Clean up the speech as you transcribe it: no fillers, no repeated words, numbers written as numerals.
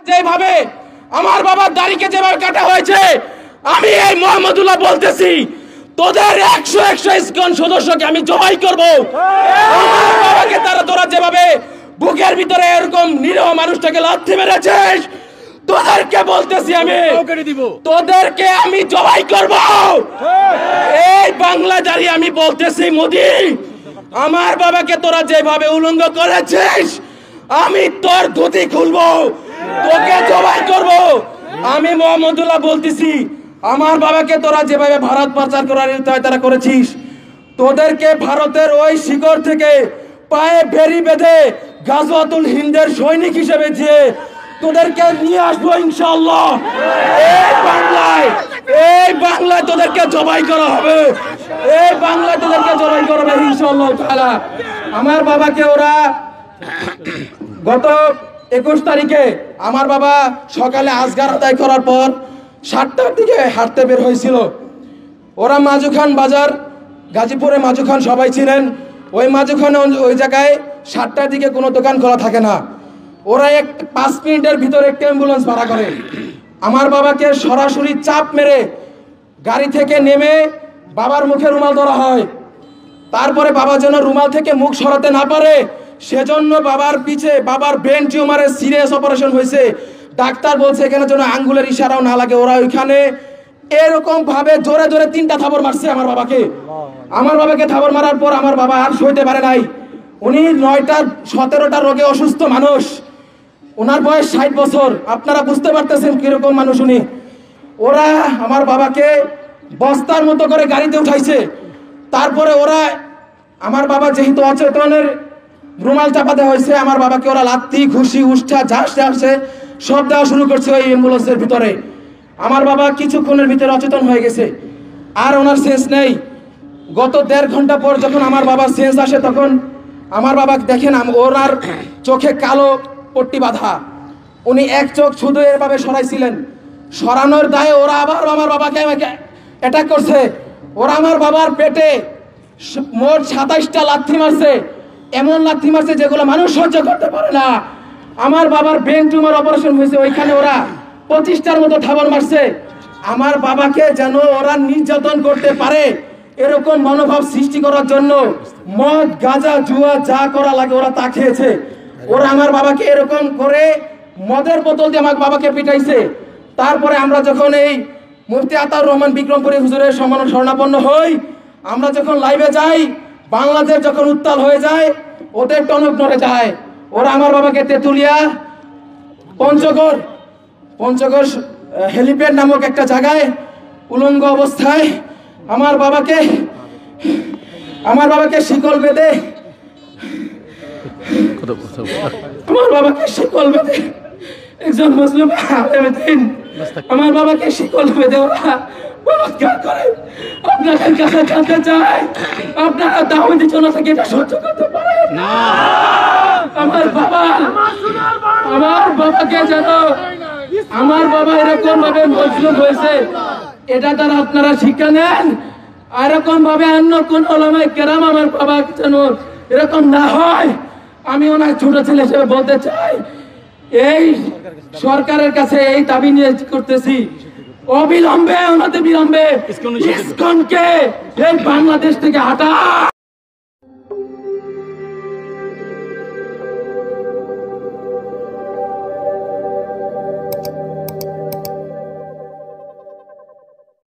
যেভাবে আমার বাবার দাড়িকে যেভাবে কাটা হয়েছে, আমি এই মোহাম্মদুল্লাহ বলতেছি, তোদের 100 ইসকন সদস্যকে আমি জবাই করব। আমার বাবাকে তোরা যেভাবে বুকের ভিতরে এরকম নিরীহ মানুষটাকে লাথি মেরেছিস, তোদেরকে বলতেছি তোদেরকে আমি জবাই করব। এই বাংলা দাঁড়িয়ে আমি বলতেছি, মোদি, আমার বাবাকে তোরা যেভাবে উলঙ্গ করেছিস, আমি তোর ধুতি খুলবো, তোকে জবাই করব। আমি মোহাম্মদুল্লাহ বলতেছি, আমার বাবাকে তোরা যেভাবে ভারত পাচার করার তারা করেছিস, তোদেরকে ভারতের ওই শিকড় থেকে পায়ে বেরি বেঁধে গাজওয়াতুল হিন্দের সৈনিক হিসেবে যে তোদেরকে নিয়ে আসবো ইনশাআল্লাহ। এই বাংলায় তোদেরকে জবাই করা হবে, এই বাংলায় তোদেরকে জবাই করবে ইনশাআল্লাহ তাআলা। আমার বাবাকে ওরা গত 21 তারিখে আমার বাবা সকালে আজগার আদায় করার পর 7টার দিকে হাঁটতে বের হয়েছিল। ওরা মাজুখান বাজার, গাজীপুরে মাজুখান সবাই ছিলেন, ওই মাজুখানে ওই জায়গায় 7টার দিকে কোনো দোকান খোলা থাকে না। ওরা 5 মিনিটের ভিতরে একটা অ্যাম্বুলেন্স ভাড়া করে আমার বাবাকে সরাসরি চাপ মেরে গাড়ি থেকে নেমে বাবার মুখে রুমাল ধরা হয়। তারপরে বাবা যেন রুমাল থেকে মুখ সরাতে না পারে সেজন্য বাবার পিছে বাবার ব্রেন টিউমারের সিরিয়াস অপারেশন হয়েছে। ডাক্তার বলছে এখানে যেন আঙ্গুলের ইশারাও না লাগে। ওরা ওইখানে এরকম ভাবে জোরে জোরে 3টা থাবর মারছে আমার বাবাকে। আমার বাবাকে থাবর মারার পর আমার বাবা আর সইতে পারে নাই। উনি 9টা-17টা রোগে অসুস্থ মানুষ, ওনার বয়স 60 বছর। আপনারা বুঝতে পারতেছেন কিরকম মানুষ উনি। ওরা আমার বাবাকে বস্তার মতো করে গাড়িতে উঠাইছে। তারপরে ওরা আমার বাবা যেহেতু অচেতনের রুমাল চাপাতে হয়েছে, আমার বাবাকে ওরা লাত্তি ঘুষি উষ্ঠা ঝাঁস আসছে সব দেওয়া শুরু করছে ওই অ্যাম্বুলেন্সের ভিতরে। আমার বাবা কিছুক্ষণের ভিতরে অচেতন হয়ে গেছে, আর ওনার সেন্স নেই। গত 1.5 ঘন্টা পর যখন আমার বাবার সেন্স আসে তখন আমার বাবা দেখেন ওনার চোখে কালো পট্টি বাঁধা, উনি এক চোখ শুধু এভাবে সরাইছিলেন। সরানোর দায়ে ওরা আবার আমার বাবাকে অ্যাটাক করছে। ওরা আমার বাবার পেটে মোট 27টা লাথি মারছে, এমন লাথি মারছে যেগুলো মানুষ সহ্য করতে পারে না। আমার বাবার ব্রেন টিউমার অপারেশন হয়েছে, ওইখানে ওরা 25টার মতো থাবর মারছে। আমার বাবাকে যেন ওরা নির্যাতন করতে পারে এরকম মনোভাব সৃষ্টি করার জন্য মদ গাঁজা জুয়া যা করা লাগে ওরা তা খেয়েছে। ওরা আমার বাবাকে এরকম করে মদের বোতল দিয়ে আমার বাবাকে পিটাইছে। তারপরে আমরা যখন এই মুফতি আতাউর রহমান বিক্রমপুরী হুজুরের সম্মান শরণাপন্ন হই, আমরা যখন লাইভে যাই, বাংলাদেশ যখন উত্তাল হয়ে যায়, ওদের টনক নড়ে যায়। ওরা আমার বাবাকে তেতুলিয়া পঞ্চগড় হেলিপ্যাড নামক একটা জায়গায় উলঙ্গ অবস্থায় আমার বাবাকে শিকল বেঁধে একজন মুসলিম আলেম দিন আমার বাবাকে শিকল বেঁধে ওরা বলাৎকার করে। আপনাদের কাছে জানতে চাই, আপনারা দাওয়াতি জনতাকে এটা সহ্য করতে পারেন না? আমার বাবাকে যেন আমার বাবা এরকম ভাবে মজলুম হয়েছে এটা তারা আপনারা শিক্ষা নেন। এরকম ভাবে অন্য কোন ওলামায়ে কেরাম আমার বাবা যেন এরকম না হয়। আমি ওনার ছোট ছেলে হিসেবে বলতে চাই, এই সরকারের কাছে এই দাবি নিয়ে করতেছি, অবিলম্বে বিলম্বে ইসকনকে এই বাংলাদেশ থেকে হটা।